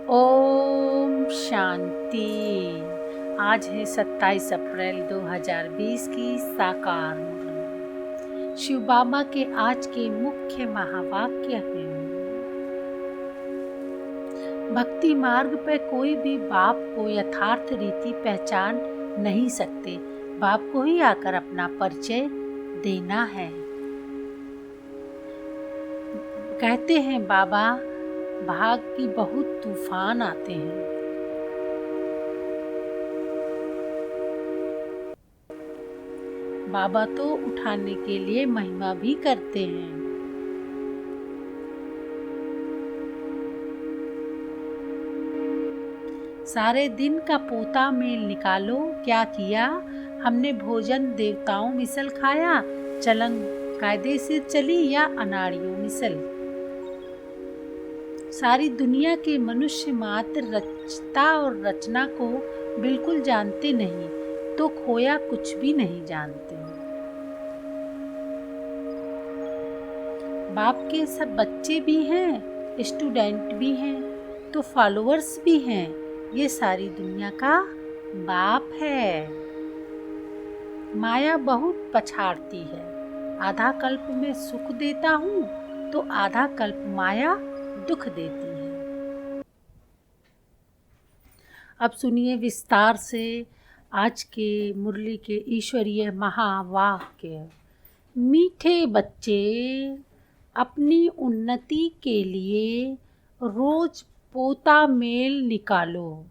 ओम शांति। आज है 27 अप्रैल 2020 की साकार मुरली। शिव बाबा के आज के मुख्य महावाक्य हैं, भक्ति मार्ग पर कोई भी बाप को यथार्थ रीति पहचान नहीं सकते। बाप को ही आकर अपना परिचय देना है। कहते हैं बाबा, भाग की बहुत तूफान आते हैं, बाबा तो उठाने के लिए महिमा भी करते हैं। सारे दिन का पोता मेल निकालो, क्या किया हमने भोजन देवताओं मिसल खाया, चलन कायदे से चली या अनाड़ियों मिसल। सारी दुनिया के मनुष्य मात्र रचता और रचना को बिल्कुल जानते नहीं, तो खोया कुछ भी नहीं जानते। बाप के सब बच्चे भी हैं, स्टूडेंट भी हैं, तो फॉलोअर्स भी हैं। ये सारी दुनिया का बाप है। माया बहुत पछाड़ती है, आधा कल्प में सुख देता हूँ तो आधा कल्प माया दुख देती है। अब सुनिए विस्तार से आज के मुरली के ईश्वरीय महावाक्य। मीठे बच्चे, अपनी उन्नति के लिए रोज पोता मेल निकालो।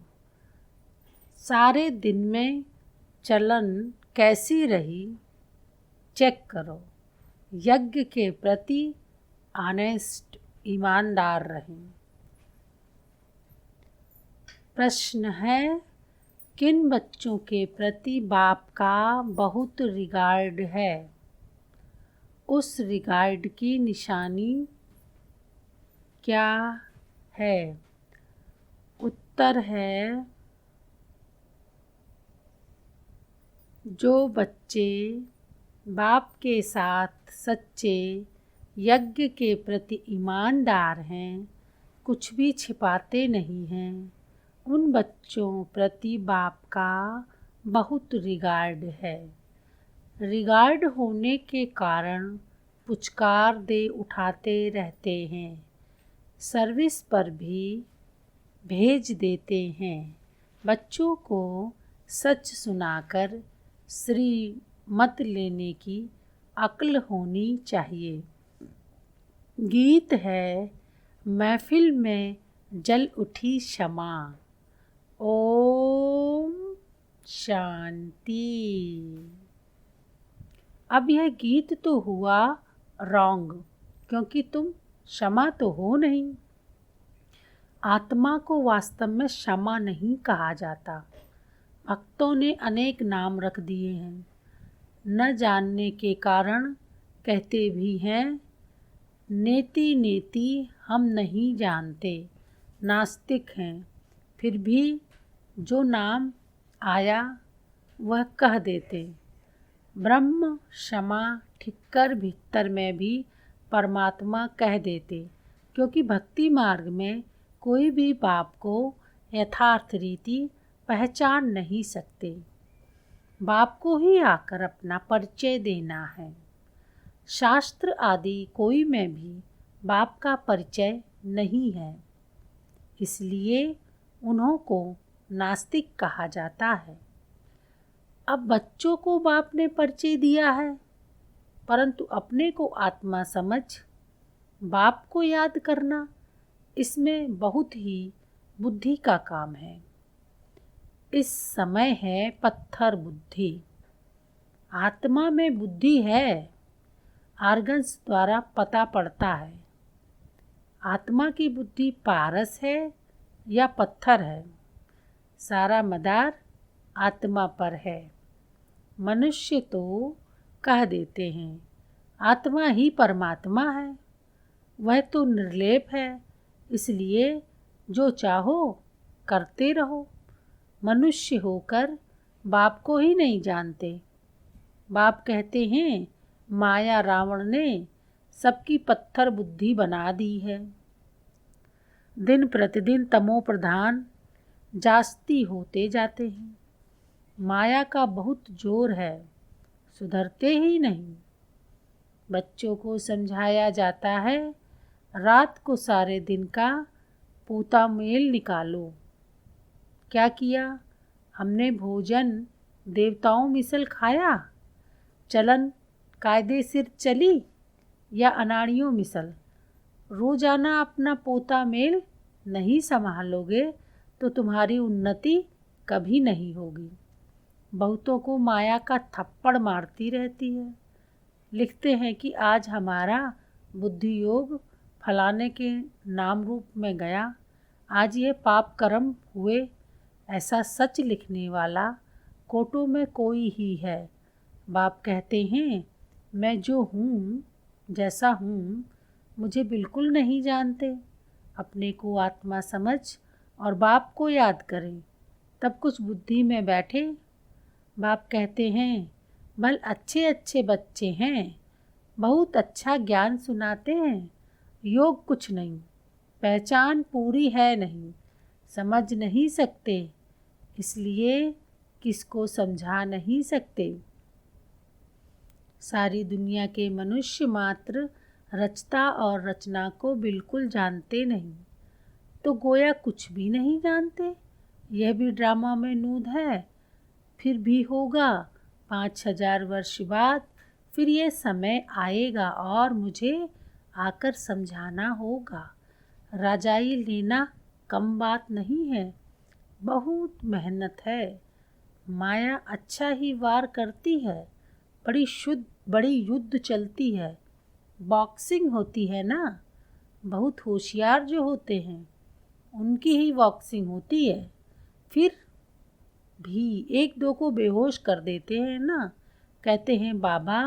सारे दिन में चलन कैसी रही चेक करो। यज्ञ के प्रति ऑनेस्ट, ईमानदार रहें। प्रश्न है, किन बच्चों के प्रति बाप का बहुत रिगार्ड है? उस रिगार्ड की निशानी क्या है? उत्तर है, जो बच्चे बाप के साथ सच्चे, यज्ञ के प्रति ईमानदार हैं, कुछ भी छिपाते नहीं हैं, उन बच्चों प्रति बाप का बहुत रिगार्ड है। रिगार्ड होने के कारण पुचकार दे उठाते रहते हैं, सर्विस पर भी भेज देते हैं। बच्चों को सच सुनाकर श्रीमत लेने की अक्ल होनी चाहिए। गीत है, महफिल में जल उठी शमा। ओम शांति। अब यह गीत तो हुआ रॉन्ग, क्योंकि तुम क्षमा तो हो नहीं। आत्मा को वास्तव में क्षमा नहीं कहा जाता। भक्तों ने अनेक नाम रख दिए हैं, न जानने के कारण कहते भी हैं, नेति नेति हम नहीं जानते, नास्तिक हैं। फिर भी जो नाम आया वह कह देते। ब्रह्म क्षमा ठिक्कर भीतर में भी परमात्मा कह देते, क्योंकि भक्ति मार्ग में कोई भी बाप को यथार्थ रीति पहचान नहीं सकते। बाप को ही आकर अपना परिचय देना है। शास्त्र आदि कोई में भी बाप का परिचय नहीं है, इसलिए उन्हों को नास्तिक कहा जाता है। अब बच्चों को बाप ने परिचय दिया है, परंतु अपने को आत्मा समझ बाप को याद करना, इसमें बहुत ही बुद्धि का काम है। इस समय है पत्थर बुद्धि, आत्मा में बुद्धि है, आर्गन्स द्वारा पता पड़ता है। आत्मा की बुद्धि पारस है या पत्थर है, सारा मदार आत्मा पर है। मनुष्य तो कह देते हैं आत्मा ही परमात्मा है, वह तो निर्लेप है, इसलिए जो चाहो करते रहो। मनुष्य होकर बाप को ही नहीं जानते। बाप कहते हैं, माया रावण ने सबकी पत्थर बुद्धि बना दी है। दिन प्रतिदिन तमो प्रधान जास्ती होते जाते हैं। माया का बहुत जोर है, सुधरते ही नहीं। बच्चों को समझाया जाता है, रात को सारे दिन का पूता मेल निकालो। क्या किया? हमने भोजन देवताओं मिसल खाया, चलन कायदे सिर चली या अनाड़ियों मिसल। रोजाना अपना पोता मेल नहीं संभालोगे तो तुम्हारी उन्नति कभी नहीं होगी। बहुतों को माया का थप्पड़ मारती रहती है। लिखते हैं कि आज हमारा बुद्धि योग फलाने के नाम रूप में गया, आज ये पाप कर्म हुए। ऐसा सच लिखने वाला कोटों में कोई ही है। बाप कहते हैं, मैं जो हूँ, जैसा हूँ, मुझे बिल्कुल नहीं जानते। अपने को आत्मा समझ और बाप को याद करें, तब कुछ बुद्धि में बैठे। बाप कहते हैं, भल अच्छे अच्छे बच्चे हैं, बहुत अच्छा ज्ञान सुनाते हैं, योग कुछ नहीं, पहचान पूरी है नहीं, समझ नहीं सकते, इसलिए किसको समझा नहीं सकते। सारी दुनिया के मनुष्य मात्र रचता और रचना को बिल्कुल जानते नहीं, तो गोया कुछ भी नहीं जानते। यह भी ड्रामा में नूद है। फिर भी होगा 5000 वर्ष बाद, फिर ये समय आएगा और मुझे आकर समझाना होगा। राजाई लेना कम बात नहीं है, बहुत मेहनत है। माया अच्छा ही वार करती है, बड़ी युद्ध चलती है, बॉक्सिंग होती है ना। बहुत होशियार जो होते हैं उनकी ही बॉक्सिंग होती है। फिर भी एक दो को बेहोश कर देते हैं ना। कहते हैं, बाबा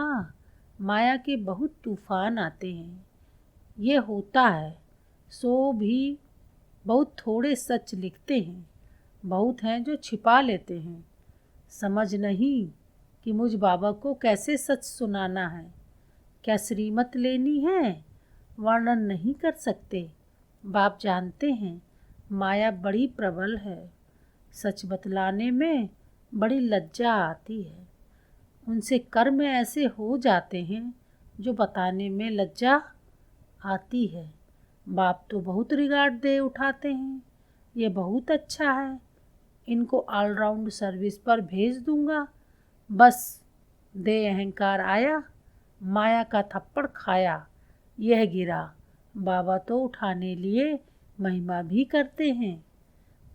माया के बहुत तूफान आते हैं। ये होता है, सो भी बहुत थोड़े सच लिखते हैं, बहुत हैं जो छिपा लेते हैं। समझ नहीं कि मुझ बाबा को कैसे सच सुनाना है, क्या श्रीमत लेनी है, वर्णन नहीं कर सकते। बाप जानते हैं माया बड़ी प्रबल है, सच बतलाने में बड़ी लज्जा आती है। उनसे कर्म ऐसे हो जाते हैं जो बताने में लज्जा आती है। बाप तो बहुत रिगार्ड दे उठाते हैं, ये बहुत अच्छा है, इनको ऑलराउंड सर्विस पर भेज दूंगा। बस दे अहंकार आया, माया का थप्पड़ खाया, यह गिरा। बाबा तो उठाने लिए महिमा भी करते हैं,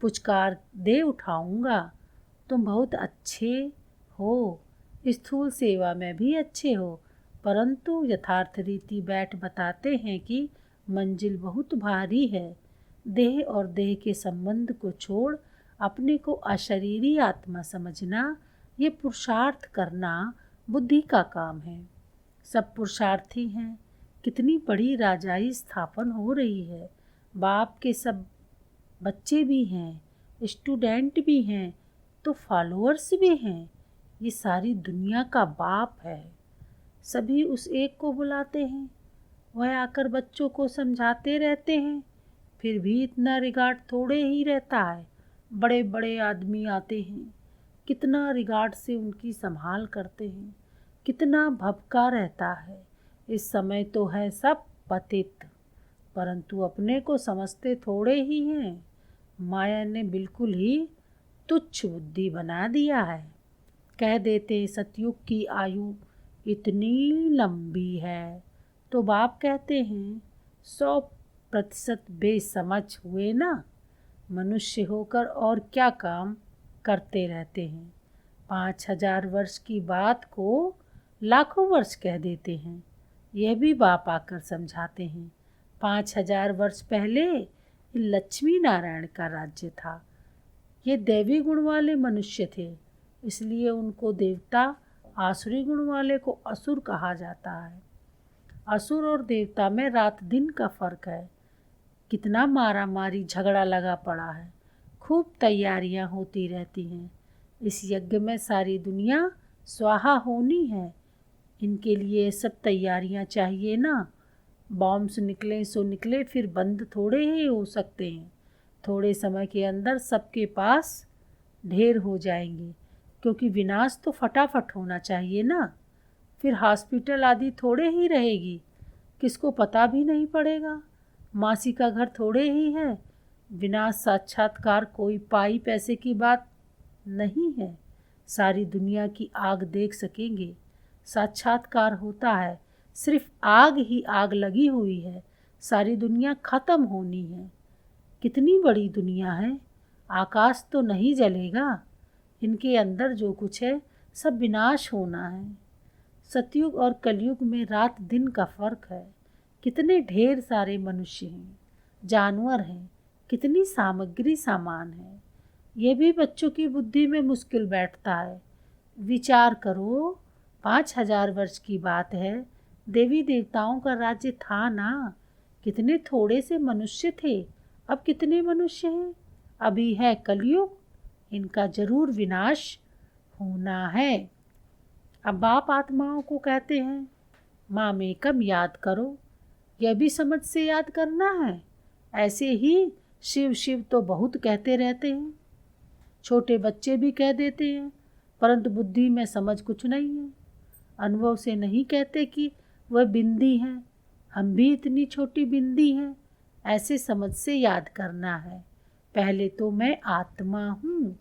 पुचकार दे उठाऊंगा। तुम बहुत अच्छे हो, स्थूल सेवा में भी अच्छे हो, परंतु यथार्थ रीति बैठ बताते हैं कि मंजिल बहुत भारी है। देह और देह के संबंध को छोड़ अपने को अशरीरी आत्मा समझना, ये पुरुषार्थ करना बुद्धि का काम है। सब पुरुषार्थी हैं। कितनी बड़ी राजाई स्थापन हो रही है। बाप के सब बच्चे भी हैं, स्टूडेंट भी हैं, तो फॉलोअर्स भी हैं। ये सारी दुनिया का बाप है। सभी उस एक को बुलाते हैं, वह आकर बच्चों को समझाते रहते हैं। फिर भी इतना रिगार्ड थोड़े ही रहता है। बड़े बड़े आदमी आते हैं, कितना रिगार्ड से उनकी संभाल करते हैं, कितना भपका रहता है। इस समय तो है सब पतित, परंतु अपने को समझते थोड़े ही हैं। माया ने बिल्कुल ही तुच्छ बुद्धि बना दिया है। कह देते सतयुग की आयु इतनी लंबी है, तो बाप कहते हैं 100% बेसमझ हुए ना। मनुष्य होकर और क्या काम करते रहते हैं। 5000 वर्ष की बात को लाखों वर्ष कह देते हैं। यह भी बाप आकर समझाते हैं। 5000 वर्ष पहले लक्ष्मी नारायण का राज्य था। ये दैवी गुण वाले मनुष्य थे, इसलिए उनको देवता, आसुरी गुण वाले को असुर कहा जाता है। असुर और देवता में रात दिन का फर्क है। कितना मारा मारी झगड़ा लगा पड़ा है, खूब तैयारियां होती रहती हैं। इस यज्ञ में सारी दुनिया स्वाहा होनी है, इनके लिए सब तैयारियां चाहिए ना। बॉम्ब्स निकले सो निकले, फिर बंद थोड़े ही हो सकते हैं। थोड़े समय के अंदर सबके पास ढेर हो जाएंगे, क्योंकि विनाश तो फटाफट होना चाहिए ना। फिर हॉस्पिटल आदि थोड़े ही रहेगी, किसको पता भी नहीं पड़ेगा। मासी का घर थोड़े ही है। विनाश साक्षात्कार कोई पाई पैसे की बात नहीं है। सारी दुनिया की आग देख सकेंगे। साक्षात्कार होता है, सिर्फ आग ही आग लगी हुई है, सारी दुनिया खत्म होनी है। कितनी बड़ी दुनिया है, आकाश तो नहीं जलेगा। इनके अंदर जो कुछ है सब विनाश होना है। सतयुग और कलयुग में रात दिन का फर्क है। कितने ढेर सारे मनुष्य हैं, जानवर हैं, कितनी सामग्री सामान है। ये भी बच्चों की बुद्धि में मुश्किल बैठता है। विचार करो, 5000 वर्ष की बात है, देवी देवताओं का राज्य था ना। कितने थोड़े से मनुष्य थे, अब कितने मनुष्य हैं। अभी है कलयुग, इनका जरूर विनाश होना है। अब बाप आत्माओं को कहते हैं, मामेकम याद करो। यह भी समझ से याद करना है। ऐसे ही शिव शिव तो बहुत कहते रहते हैं, छोटे बच्चे भी कह देते हैं, परंतु बुद्धि में समझ कुछ नहीं है। अनुभव से नहीं कहते कि वह बिंदी है, हम भी इतनी छोटी बिंदी हैं। ऐसे समझ से याद करना है। पहले तो मैं आत्मा हूँ,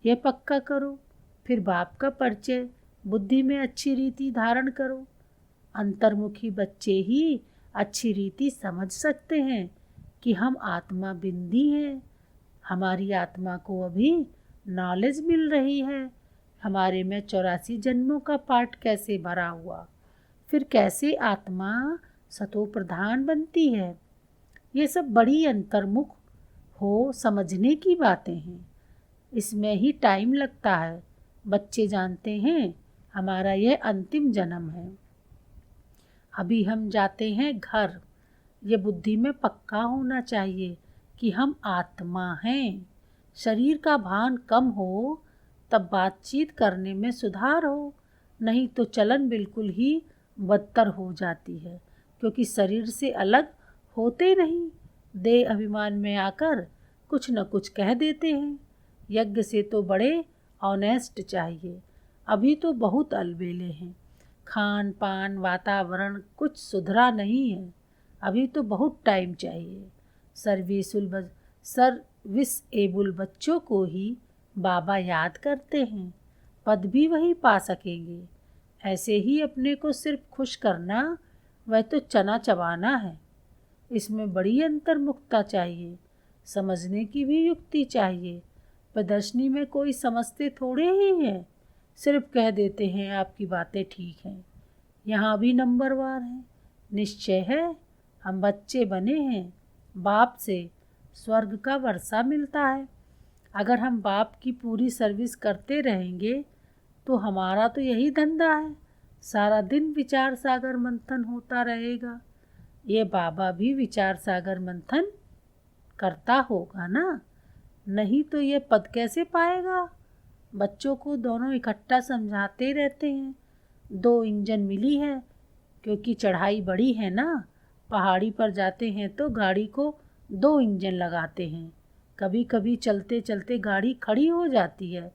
यह पक्का करो। फिर बाप का परिचय बुद्धि में अच्छी रीति धारण करो। अंतर्मुखी बच्चे ही अच्छी रीति समझ सकते हैं कि हम आत्मा बिंदी हैं। हमारी आत्मा को अभी नॉलेज मिल रही है। हमारे में 84 जन्मों का पाठ कैसे भरा हुआ, फिर कैसे आत्मा सतो प्रधान बनती है। ये सब बड़ी अंतर्मुख हो समझने की बातें हैं। इसमें ही टाइम लगता है। बच्चे जानते हैं हमारा यह अंतिम जन्म है। अभी हम जाते हैं घर। ये बुद्धि में पक्का होना चाहिए कि हम आत्मा हैं। शरीर का भान कम हो तब बातचीत करने में सुधार हो, नहीं तो चलन बिल्कुल ही बदतर हो जाती है, क्योंकि शरीर से अलग होते नहीं। देह अभिमान में आकर कुछ न कुछ कह देते हैं। यज्ञ से तो बड़े ऑनेस्ट चाहिए। अभी तो बहुत अलबेले हैं। खान पान वातावरण कुछ सुधरा नहीं है। अभी तो बहुत टाइम चाहिए। सर्विसेबल बच्चों को ही बाबा याद करते हैं, पद भी वही पा सकेंगे। ऐसे ही अपने को सिर्फ खुश करना वह तो चना चबाना है। इसमें बड़ी अंतर्मुखता चाहिए, समझने की भी युक्ति चाहिए। प्रदर्शनी में कोई समझते थोड़े ही हैं, सिर्फ कह देते हैं आपकी बातें ठीक हैं। यहाँ भी नंबरवार है। निश्चय है हम बच्चे बने हैं, बाप से स्वर्ग का वर्षा मिलता है। अगर हम बाप की पूरी सर्विस करते रहेंगे तो हमारा तो यही धंधा है, सारा दिन विचार सागर मंथन होता रहेगा। ये बाबा भी विचार सागर मंथन करता होगा ना, नहीं तो ये पद कैसे पाएगा। बच्चों को दोनों इकट्ठा समझाते रहते हैं। 2 इंजन मिली है, क्योंकि चढ़ाई बड़ी है ना। पहाड़ी पर जाते हैं तो गाड़ी को 2 इंजन लगाते हैं। कभी कभी चलते चलते गाड़ी खड़ी हो जाती है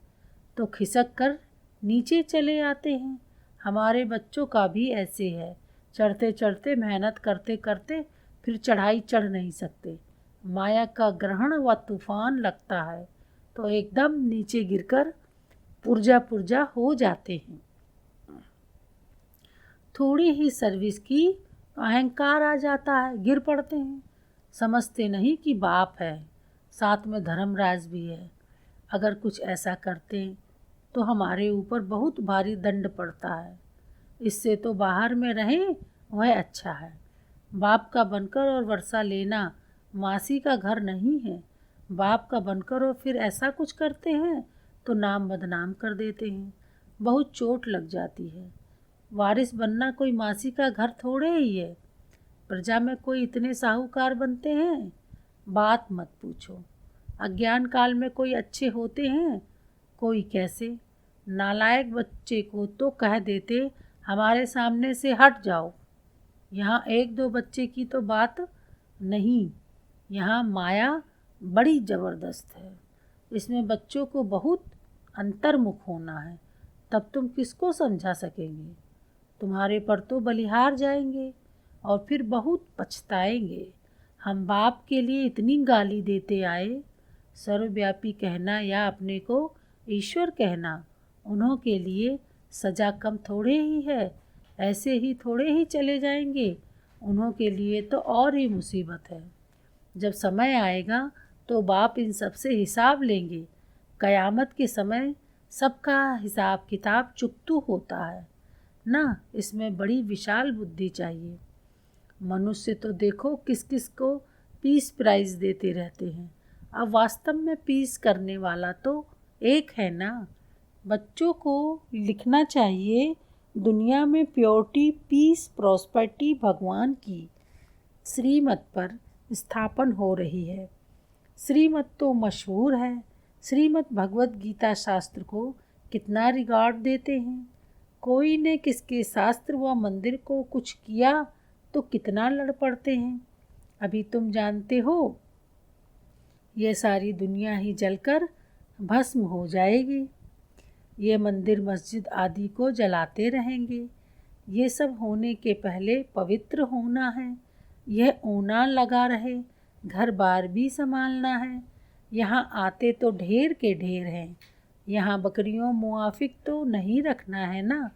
तो खिसक कर नीचे चले आते हैं। हमारे बच्चों का भी ऐसे है, चढ़ते चढ़ते मेहनत करते करते फिर चढ़ाई चढ़ नहीं सकते। माया का ग्रहण व तूफान लगता है तो एकदम नीचे गिरकर पुर्जा पुर्जा हो जाते हैं। थोड़ी ही सर्विस की अहंकार आ जाता है, गिर पड़ते हैं। समझते नहीं कि बाप है, साथ में धर्मराज भी है। अगर कुछ ऐसा करते तो हमारे ऊपर बहुत भारी दंड पड़ता है। इससे तो बाहर में रहें वह अच्छा है। बाप का बनकर और वर्षा लेना मासी का घर नहीं है। बाप का बनकर और फिर ऐसा कुछ करते हैं तो नाम बदनाम कर देते हैं, बहुत चोट लग जाती है। वारिस बनना कोई मासी का घर थोड़े ही है। प्रजा में कोई इतने साहूकार बनते हैं, बात मत पूछो। अज्ञान काल में कोई अच्छे होते हैं, कोई कैसे। नालायक बच्चे को तो कह देते हमारे सामने से हट जाओ। यहाँ एक दो बच्चे की तो बात नहीं, यहाँ माया बड़ी ज़बरदस्त है। इसमें बच्चों को बहुत अंतर्मुख होना है, तब तुम किसको समझा सकेंगे। तुम्हारे पर तो बलिहार जाएंगे और फिर बहुत पछताएंगे। हम बाप के लिए इतनी गाली देते आए, सर्वव्यापी कहना या अपने को ईश्वर कहना उन्हों के लिए सज़ा कम थोड़े ही है। ऐसे ही थोड़े ही चले जाएंगे, उन्हों के लिए तो और ही मुसीबत है। जब समय आएगा तो बाप इन सब से हिसाब लेंगे। क़यामत के समय सबका हिसाब किताब चुकतू होता है ना। इसमें बड़ी विशाल बुद्धि चाहिए। मनुष्य तो देखो किस किस को पीस प्राइज देते रहते हैं, अब वास्तव में पीस करने वाला तो एक है ना। बच्चों को लिखना चाहिए, दुनिया में प्योरिटी, पीस, प्रॉस्पेरिटी भगवान की श्रीमत पर स्थापन हो रही है। श्रीमत तो मशहूर है। श्रीमत भगवत गीता शास्त्र को कितना रिगार्ड देते हैं। कोई ने किसके शास्त्र व मंदिर को कुछ किया तो कितना लड़ पड़ते हैं। अभी तुम जानते हो ये सारी दुनिया ही जलकर भस्म हो जाएगी। ये मंदिर मस्जिद आदि को जलाते रहेंगे। ये सब होने के पहले पवित्र होना है। यह ऊना लगा रहे, घर बार भी संभालना है। यहाँ आते तो ढेर के ढेर हैं। यहाँ बकरियों मुआफिक तो नहीं रखना है ना,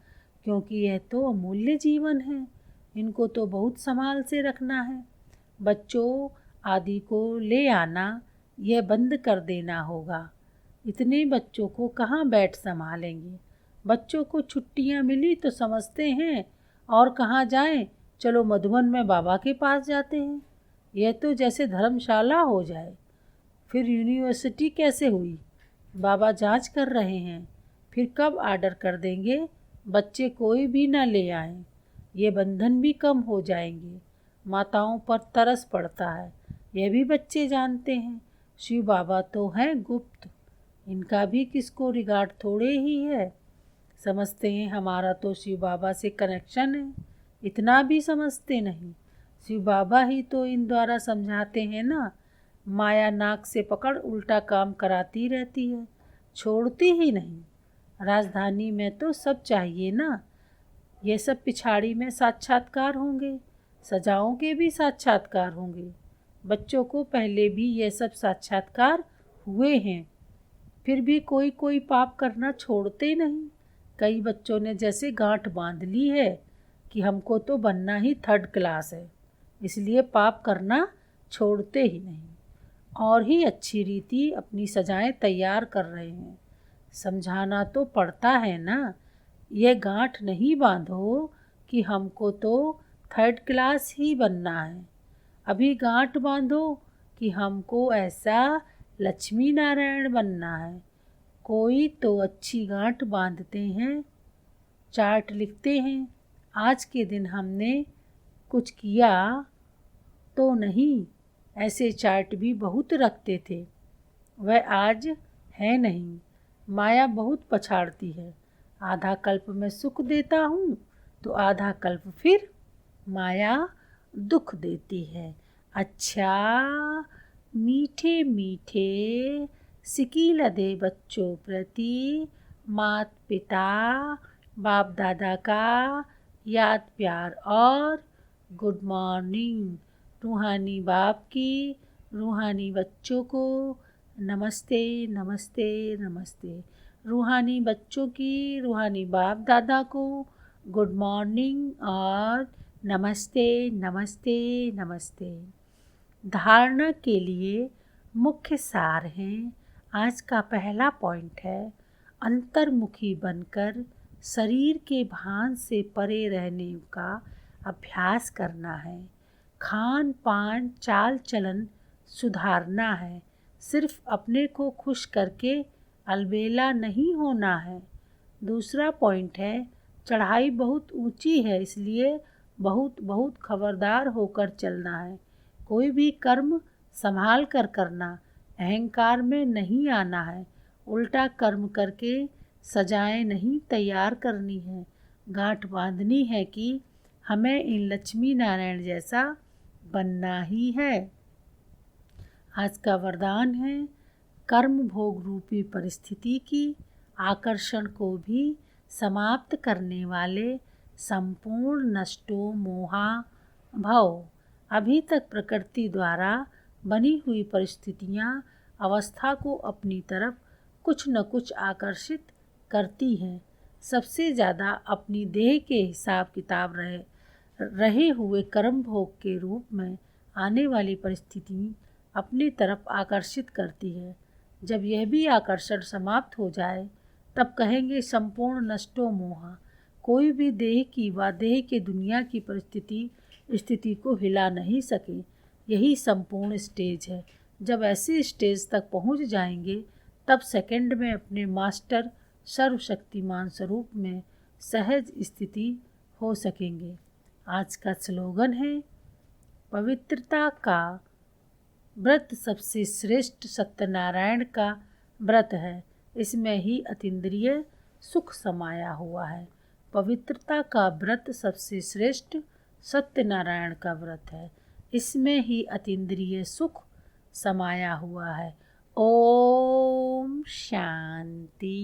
क्योंकि यह तो अमूल्य जीवन है। इनको तो बहुत संभाल से रखना है। बच्चों आदि को ले आना यह बंद कर देना होगा। इतने बच्चों को कहाँ बैठ संभालेंगे। बच्चों को छुट्टियाँ मिली तो समझते हैं और कहाँ जाएं, चलो मधुबन में बाबा के पास जाते हैं। यह तो जैसे धर्मशाला हो जाए। फिर यूनिवर्सिटी कैसे हुई। बाबा जांच कर रहे हैं, फिर कब आर्डर कर देंगे बच्चे कोई भी ना ले आएं। ये बंधन भी कम हो जाएंगे। माताओं पर तरस पड़ता है, यह भी बच्चे जानते हैं। शिव बाबा तो हैं गुप्त, इनका भी किसको रिगार्ड थोड़े ही है। समझते हैं हमारा तो शिव बाबा से कनेक्शन है, इतना भी समझते नहीं। शिव बाबा ही तो इन द्वारा समझाते हैं ना। माया नाक से पकड़ उल्टा काम कराती रहती है, छोड़ती ही नहीं। राजधानी में तो सब चाहिए ना। ये सब पिछाड़ी में साक्षात्कार होंगे, सजाओं के भी साक्षात्कार होंगे। बच्चों को पहले भी ये सब साक्षात्कार हुए हैं, फिर भी कोई कोई पाप करना छोड़ते नहीं। कई बच्चों ने जैसे गांठ बांध ली है कि हमको तो बनना ही थर्ड क्लास है, इसलिए पाप करना छोड़ते ही नहीं। और ही अच्छी रीति अपनी सजाएं तैयार कर रहे हैं। समझाना तो पड़ता है ना। ये गांठ नहीं बांधो कि हमको तो थर्ड क्लास ही बनना है। अभी गांठ बांधो कि हमको ऐसा लक्ष्मी नारायण बनना है। कोई तो अच्छी गांठ बांधते हैं, चार्ट लिखते हैं, आज के दिन हमने कुछ किया तो नहीं। ऐसे चार्ट भी बहुत रखते थे, वह आज है नहीं। माया बहुत पछाड़ती है। आधा कल्प में सुख देता हूँ तो आधा कल्प फिर माया दुख देती है। अच्छा मीठे मीठे सिकील दे बच्चों प्रति मात पिता बाप दादा का याद प्यार और गुड मॉर्निंग। रूहानी बाप की रूहानी बच्चों को नमस्ते नमस्ते नमस्ते। रूहानी बच्चों की रूहानी बाप दादा को गुड मॉर्निंग और नमस्ते नमस्ते नमस्ते। धारणा के लिए मुख्य सार हैं। आज का पहला पॉइंट है, अंतर्मुखी बनकर शरीर के भान से परे रहने का अभ्यास करना है। खान पान चाल चलन सुधारना है। सिर्फ अपने को खुश करके अलबेला नहीं होना है। दूसरा पॉइंट है, चढ़ाई बहुत ऊंची है, इसलिए बहुत बहुत खबरदार होकर चलना है। कोई भी कर्म संभाल कर करना, अहंकार में नहीं आना है। उल्टा कर्म करके सजाएं नहीं तैयार करनी है। गांठ बांधनी है कि हमें इन लक्ष्मी नारायण जैसा बनना ही है। आज का वरदान है, कर्म भोग रूपी परिस्थिति की आकर्षण को भी समाप्त करने वाले संपूर्ण नष्टो मोहा भव। अभी तक प्रकृति द्वारा बनी हुई परिस्थितियां अवस्था को अपनी तरफ कुछ न कुछ आकर्षित करती हैं। सबसे ज़्यादा अपनी देह के हिसाब किताब रहे हुए कर्म भोग के रूप में आने वाली परिस्थिति अपनी तरफ आकर्षित करती है। जब यह भी आकर्षण समाप्त हो जाए तब कहेंगे संपूर्ण नष्टो मोहा। कोई भी देह की व देह के दुनिया की स्थिति को हिला नहीं सके। यही संपूर्ण स्टेज है। जब ऐसी स्टेज तक पहुंच जाएंगे तब सेकंड में अपने मास्टर सर्वशक्तिमान स्वरूप में सहज स्थिति हो सकेंगे। आज का स्लोगन है, पवित्रता का व्रत सबसे श्रेष्ठ सत्यनारायण का व्रत है। इसमें ही अतीन्द्रिय सुख समाया हुआ है। पवित्रता का व्रत सबसे श्रेष्ठ सत्यनारायण का व्रत है। इसमें ही अतीन्द्रिय सुख समाया हुआ है। ओम शांति।